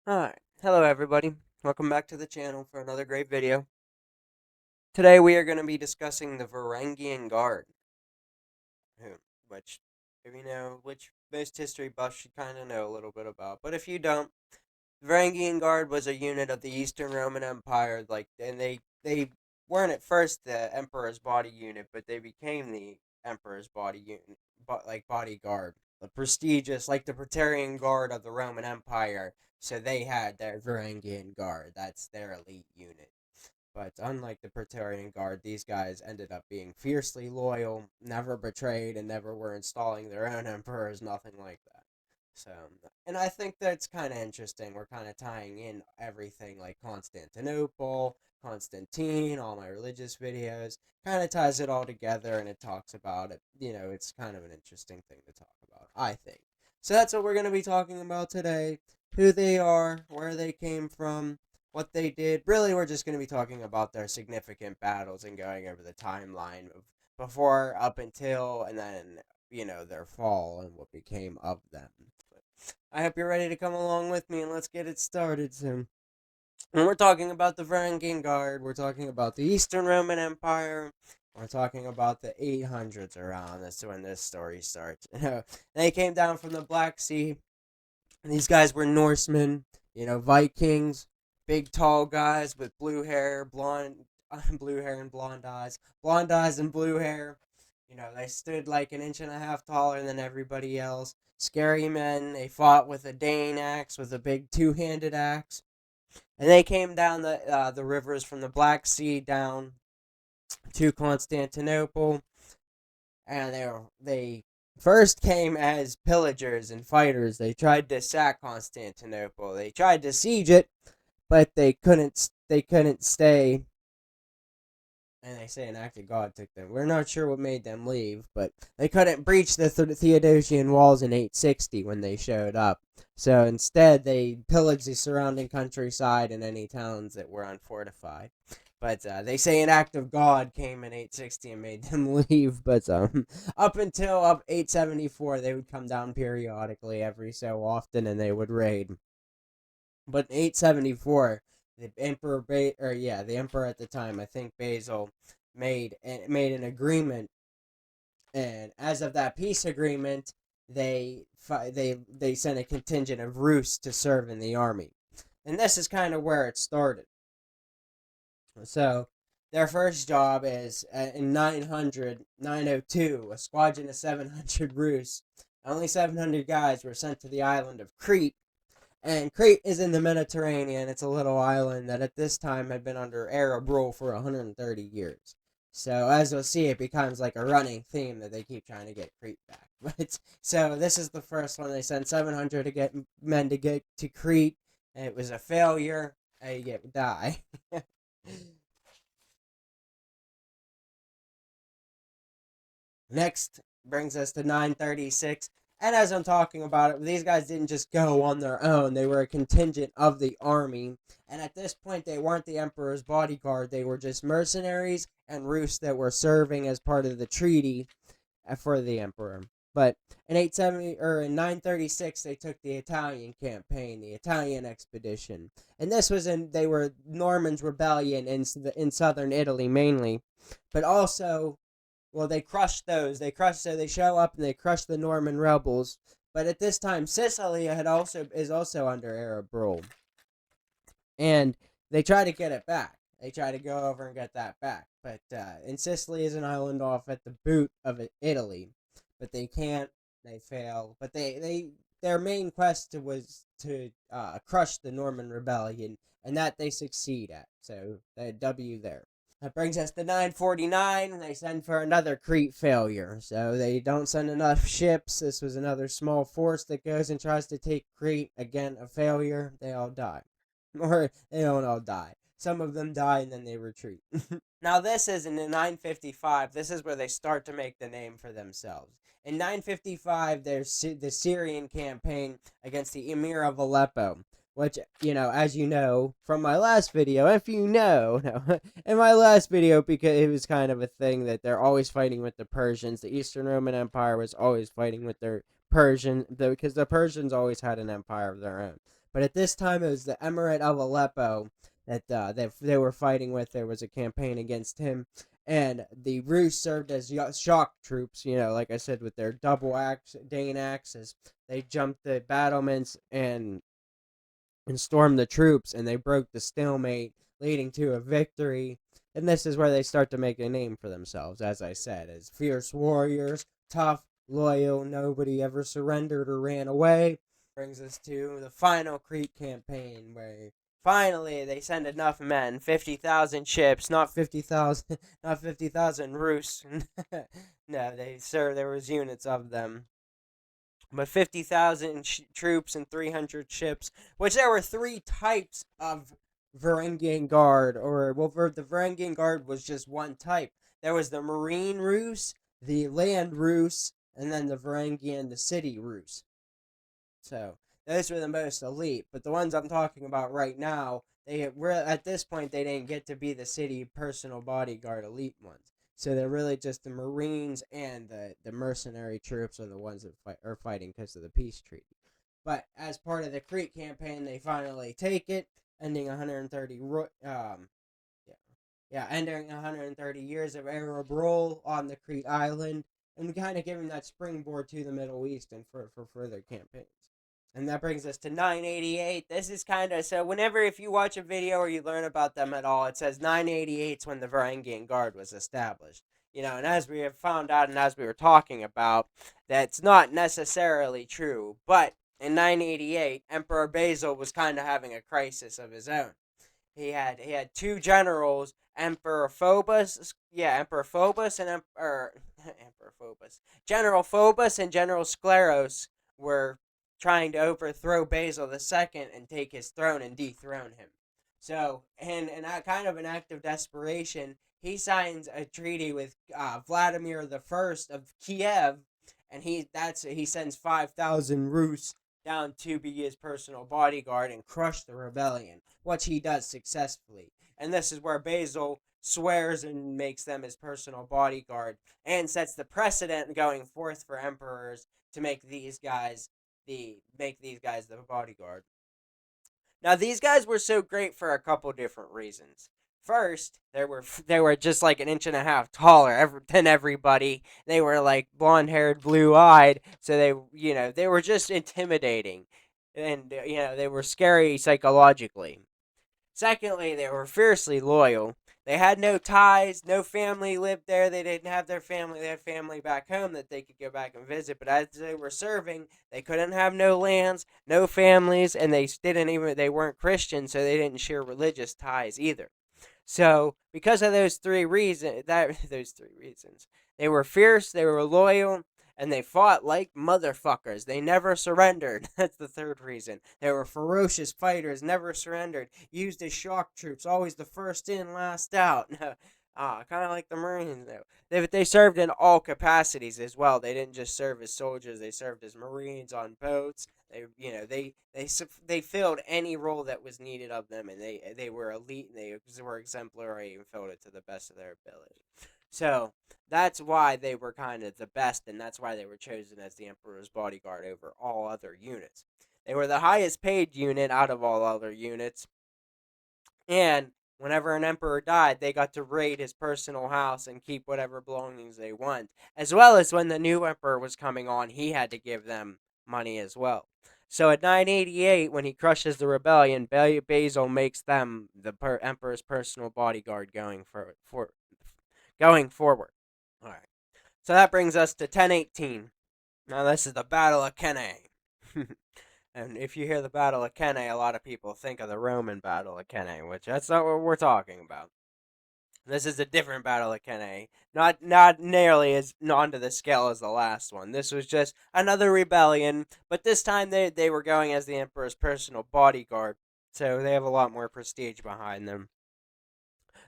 Alright, hello everybody. Welcome back to the channel for another great video. Today we are going to be discussing the Varangian Guard, which, if you know, which most history buffs should kind of know a little bit about. But if you don't, the Varangian Guard was a unit of the Eastern Roman Empire, and they weren't at first the Emperor's body unit, but they became the Emperor's body unit, bodyguard. The prestigious, like the Praetorian Guard of the Roman Empire. So they had their Varangian Guard. That's their elite unit. But unlike the Praetorian Guard, these guys ended up being fiercely loyal, never betrayed, and never were installing their own emperors, nothing like that. So, and I think that's kind of interesting. We're kind of tying in everything like Constantinople, Constantine, all my religious videos, kind of ties it all together and it talks about it. It's kind of an interesting thing to talk about, I think. So that's what we're going to be talking about today: who they are, where they came from, what they did. Really, we're just going to be talking about their significant battles and going over the timeline of before, up until, and then, their fall and what became of them. But I hope you're ready to come along with me and let's get it started soon. When we're talking about the Varangian Guard, we're talking about the Eastern Roman Empire. We're talking about the 800s around. That's when this story starts. They came down from the Black Sea. These guys were Norsemen, Vikings, big tall guys with blue hair, blue hair and blonde eyes and blue hair. They stood like an inch and a half taller than everybody else. Scary men. They fought with a Dane axe, with a big two-handed axe, and they came down the rivers from the Black Sea down to Constantinople, and they first came as pillagers and fighters. They tried to sack Constantinople. They tried to siege it, but they couldn't. They couldn't stay. And they say an act of God took them. We're not sure what made them leave, but they couldn't breach the Theodosian walls in 860 when they showed up. So instead, they pillaged the surrounding countryside and any towns that were unfortified. But they say an act of God came in 860 and made them leave. But up until 874, they would come down periodically every so often, and they would raid. But in 874, the the emperor at the time, I think Basil, made an agreement, and as of that peace agreement, they sent a contingent of Rus to serve in the army, and this is kind of where it started. So their first job is in 902, a squadron of 700 Rus. Only 700 guys were sent to the island of Crete. And Crete is in the Mediterranean. It's a little island that at this time had been under Arab rule for 130 years. So as you'll see, it becomes like a running theme that they keep trying to get Crete back. But so this is the first one. They sent 700 to get men to get to Crete, and it was a failure. You die. Next brings us to 936. And as I'm talking about it, these guys didn't just go on their own. They were a contingent of the army. And at this point, they weren't the emperor's bodyguard. They were just mercenaries and Rus that were serving as part of the treaty for the emperor. But in 936, they took the Italian campaign, the Italian expedition. And this was they were Norman's rebellion in southern Italy mainly. But also, well, they crushed those. So they show up and they crush the Norman rebels. But at this time, Sicily is also under Arab rule, and they try to get it back. They try to go over and get that back. But and Sicily is an island off at the boot of Italy, but they can't. They fail. But their main quest was to crush the Norman rebellion, and that they succeed at. So the W there. That brings us to 949, and they send for another Crete failure. So they don't send enough ships. This was another small force that goes and tries to take Crete. Again, a failure. They all die. Or they don't all die. Some of them die and then they retreat. Now this is in 955. This is where they start to make the name for themselves. In 955, there's the Syrian campaign against the Emir of Aleppo, which, as you know from my last video, if you know, no, in my last video, because it was kind of a thing that they're always fighting with the Persians. The Eastern Roman Empire was always fighting with their because the Persians always had an empire of their own. But at this time, it was the Emirate of Aleppo that they were fighting with. There was a campaign against him, and the Rus served as shock troops. Like I said, with their double Dane axes, they jumped the battlements and stormed the troops, and they broke the stalemate, leading to a victory. And this is where they start to make a name for themselves, as I said, as fierce warriors, tough, loyal, nobody ever surrendered or ran away. Brings us to the final Crete campaign, where finally they send enough men, 50,000 ships, not 50,000, not 50,000 Rus. No, there was units of them, but 50,000 troops and 300 ships, which there were three types of Varangian Guard, the Varangian Guard was just one type. There was the Marine Rus, the Land Rus, and then the Varangian, the City Rus. So those were the most elite, but the ones I'm talking about right now, they were at this point they didn't get to be the city personal bodyguard elite ones. So they're really just the Marines and the mercenary troops are the ones that are fighting because of the peace treaty. But as part of the Crete campaign, they finally take it, ending 130 ending 130 years of Arab rule on the Crete island, and kind of giving that springboard to the Middle East and for further campaigns. And that brings us to 988. This is kind of so. Whenever if you watch a video or you learn about them at all, it says 988 is when the Varangian Guard was established. And as we have found out, and as we were talking about, that's not necessarily true. But in 988, Emperor Basil was kind of having a crisis of his own. He had two generals, Emperor Phobos, Emperor Phobos and Emperor Phobos, General Phobos and General Scleros were trying to overthrow Basil II and take his throne and dethrone him. So, in a kind of an act of desperation, he signs a treaty with Vladimir I of Kiev, and he sends 5,000 Rus down to be his personal bodyguard and crush the rebellion, which he does successfully. And this is where Basil swears and makes them his personal bodyguard and sets the precedent going forth for emperors to make these guys the bodyguard. Now these guys were so great for a couple different reasons. First, they were just like an inch and a half taller than everybody. They were like blonde haired, blue eyed, so they were just intimidating, and they were scary psychologically. Secondly, they were fiercely loyal. They had no ties, no family lived there. They didn't have their family. They had family back home that they could go back and visit. But as they were serving, they couldn't have no lands, no families, and they weren't Christian, so they didn't share religious ties either. So, because of those three reasons, they were fierce, they were loyal, and they fought like motherfuckers. They never surrendered. That's the third reason. They were ferocious fighters, never surrendered. Used as shock troops, always the first in, last out. Kind of like the Marines, though. They served in all capacities as well. They didn't just serve as soldiers. They served as Marines on boats. They filled any role that was needed of them, and they were elite, and they were exemplary and filled it to the best of their ability. So that's why they were kind of the best, and that's why they were chosen as the Emperor's bodyguard over all other units. They were the highest paid unit out of all other units, and whenever an emperor died, they got to raid his personal house and keep whatever belongings they want. As well as when the new emperor was coming on, he had to give them money as well. So at 988, when he crushes the rebellion, Basil makes them the emperor's personal bodyguard going forward. All right. So that brings us to 1018. Now this is the Battle of Cannae. And if you hear the Battle of Cannae, a lot of people think of the Roman Battle of Cannae, which that's not what we're talking about. This is a different Battle of Cannae. Not nearly as onto the scale as the last one. This was just another rebellion, but this time they were going as the Emperor's personal bodyguard, so they have a lot more prestige behind them.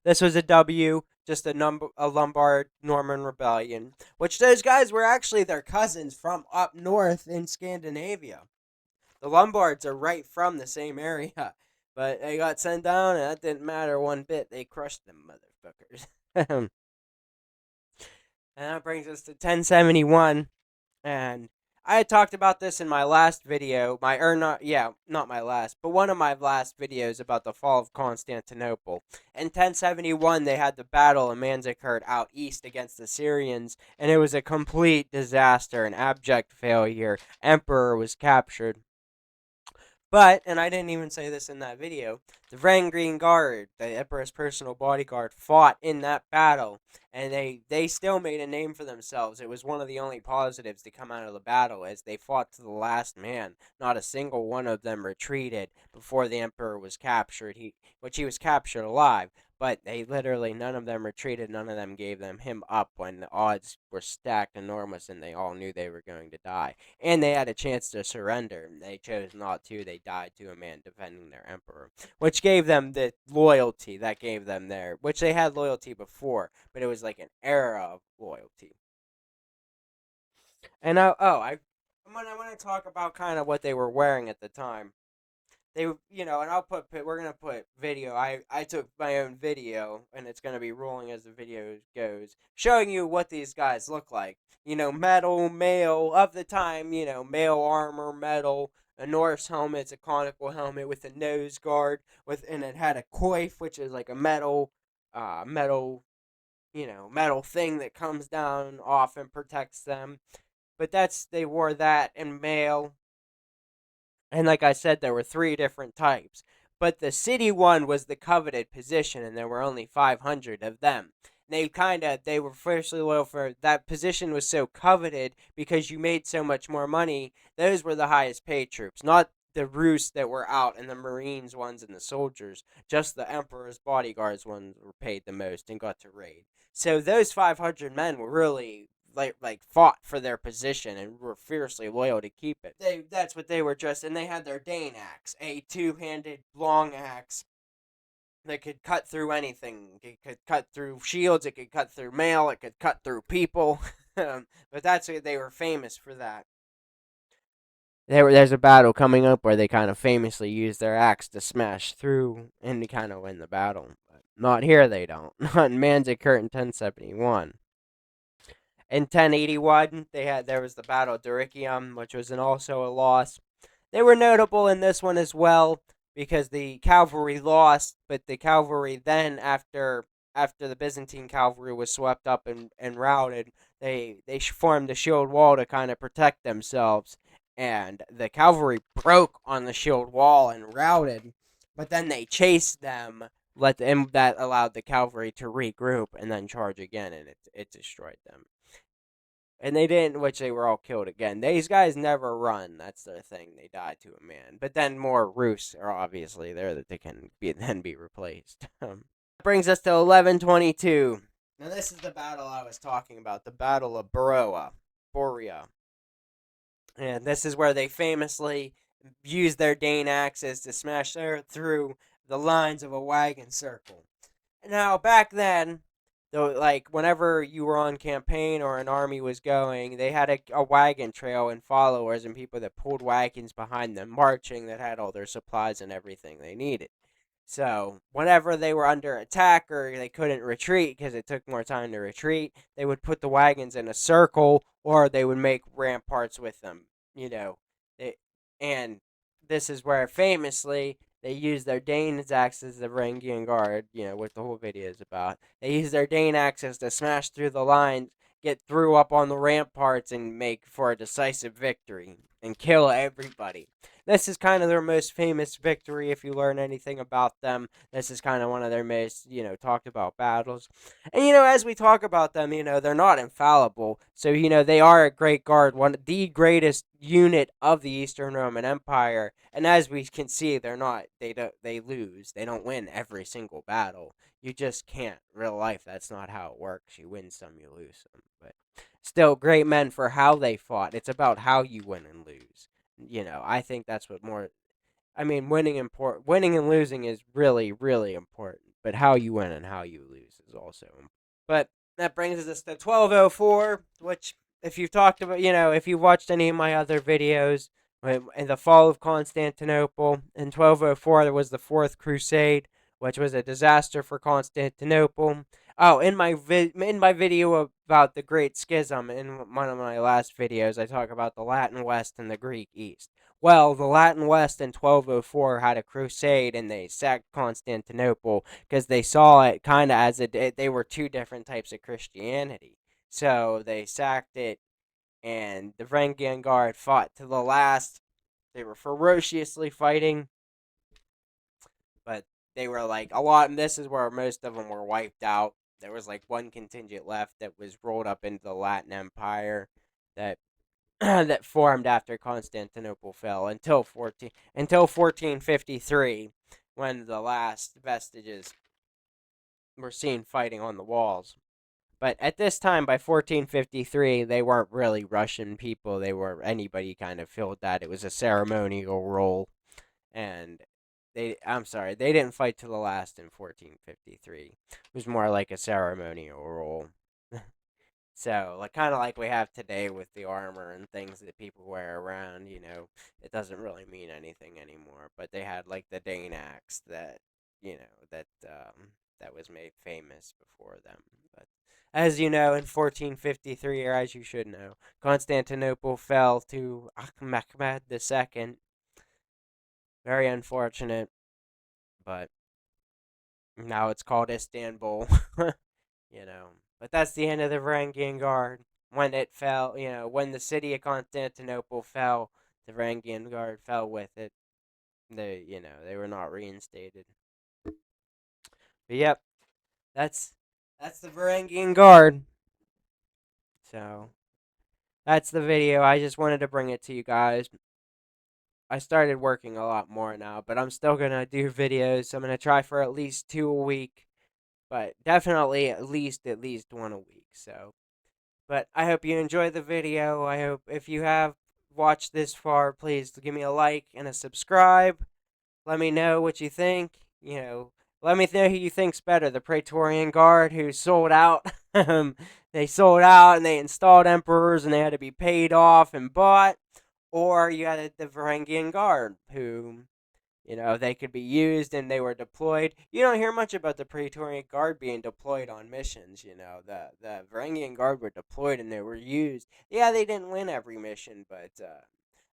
This was a W, just a Lombard Norman rebellion, which those guys were actually their cousins from up north in Scandinavia. The Lombards are right from the same area, but they got sent down, and that didn't matter one bit. They crushed them motherfuckers. And that brings us to 1071, and I had talked about this in my last video, not my last, but one of my last videos about the fall of Constantinople. In 1071, they had the battle of Manzikert out east against the Syrians, and it was a complete disaster, an abject failure. Emperor was captured. But, and I didn't even say this in that video, the Varangian Guard, the Emperor's personal bodyguard, fought in that battle, and they still made a name for themselves. It was one of the only positives to come out of the battle, as they fought to the last man. Not a single one of them retreated before the Emperor was captured. He was captured alive, but they literally, none of them retreated, none of them gave him up when the odds were stacked enormous and they all knew they were going to die. And they had a chance to surrender. They chose not to. They died to a man defending their emperor, which gave them the loyalty that gave them which they had loyalty before, but it was like an era of loyalty. And I'm gonna talk about kind of what they were wearing at the time. And we're gonna put video. I took my own video, and it's gonna be rolling as the video goes, showing you what these guys look like. Metal, male of the time. Male armor, metal. A Norse helmet's a conical helmet with a nose guard, and it had a coif, which is like a metal thing that comes down off and protects them. But they wore that in male. And like I said, there were three different types. But the city one was the coveted position, and there were only 500 of them. They were fiercely loyal for that position was so coveted because you made so much more money. Those were the highest paid troops, not the Rus that were out and the Marines ones and the soldiers. Just the Emperor's bodyguards ones were paid the most and got to raid. So those 500 men were really fought for their position and were fiercely loyal to keep it. That's what they were dressed, and they had their Dane axe, a two-handed long axe that could cut through anything. It could cut through shields, it could cut through mail, it could cut through people. But they were famous for that. There's a battle coming up where they kind of famously use their axe to smash through and to kind of win the battle. But not here, they don't. Not in Manzikert in 1071. In 1081, there was the Battle of Dyrrhachium, which was also a loss. They were notable in this one as well because the cavalry lost, but the cavalry then, after the Byzantine cavalry was swept up and routed, they formed a shield wall to kind of protect themselves, and the cavalry broke on the shield wall and routed, but then they chased them. That allowed the cavalry to regroup and then charge again, and it destroyed them. And they didn't, which they were all killed again. These guys never run. That's their thing. They die to a man. But then more Rus are obviously there that they can be replaced. Brings us to 1122. Now this is the battle I was talking about, the Battle of Borea. And this is where they famously used their Dane axes to smash through the lines of a wagon circle. Now, back then, whenever you were on campaign or an army was going, they had a wagon trail and followers and people that pulled wagons behind them, marching, that had all their supplies and everything they needed. So, whenever they were under attack or they couldn't retreat because it took more time to retreat, they would put the wagons in a circle or they would make ramparts with them, and this is where famously they use their Dane axes, the Varangian Guard, what the whole video is about. They use their Dane axes to smash through the lines, get through up on the ramparts, and make for a decisive victory and kill everybody. This is kind of their most famous victory if you learn anything about them. This is kind of one of their most, talked about battles. And, as we talk about them, they're not infallible. So, they are a great guard, one of the greatest unit of the Eastern Roman Empire. And as we can see, they lose. They don't win every single battle. You just can't. Real life, that's not how it works. You win some, you lose some. But still, great men for how they fought. It's about how you win and lose. I think that's what more. I mean, winning and losing is really, really important. But how you win and how you lose is also important. But that brings us to 1204, which, if you've talked about, if you've watched any of my other videos, in the fall of Constantinople, in 1204, there was the Fourth Crusade, which was a disaster for Constantinople. Oh, in my video about the Great Schism, in one of my last videos, I talk about the Latin West and the Greek East. Well, the Latin West in 1204 had a crusade and they sacked Constantinople because they saw it kind of as they were two different types of Christianity. So they sacked it, and the Varangian Guard fought to the last. They were ferociously fighting, but they were like a lot. And this is where most of them were wiped out. There was like one contingent left that was rolled up into the Latin Empire that that formed after Constantinople fell until 1453, when the last vestiges were seen fighting on the walls. But at this time, by 1453, they weren't really Russian people. They were anybody kind of filled that. It was a ceremonial role, and I'm sorry, they didn't fight to the last in 1453. It was more like a ceremonial role. So, like, kind of like we have today with the armor and things that people wear around, it doesn't really mean anything anymore. But they had like the Dane axe that, that was made famous before them. But as you know, in 1453, or as you should know, Constantinople fell to Ahmed II. Very unfortunate, but now it's called Istanbul. you know. But that's the end of the Varangian Guard. When it fell, when the city of Constantinople fell, the Varangian Guard fell with it. They were not reinstated. But yep, that's the Varangian Guard. So that's the video. I just wanted to bring it to you guys. I started working a lot more now, but I'm still gonna do videos. I'm gonna try for at least 2 a week, but definitely at least one a week. So, but I hope you enjoyed the video. I hope if you have watched this far, please give me a like and a subscribe. Let me know what you think. Let me know who you think's better, the Praetorian Guard, who sold out. They sold out and they installed emperors and they had to be paid off and bought, or you had the Varangian Guard, who they could be used and they were deployed. You don't hear much about the Praetorian Guard being deployed on missions. The Varangian Guard were deployed and they were used. Yeah, they didn't win every mission, but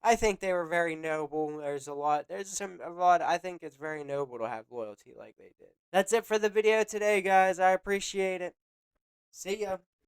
I think they were very noble. There's a lot. I think it's very noble to have loyalty like they did. That's it for the video today, guys. I appreciate it. See ya.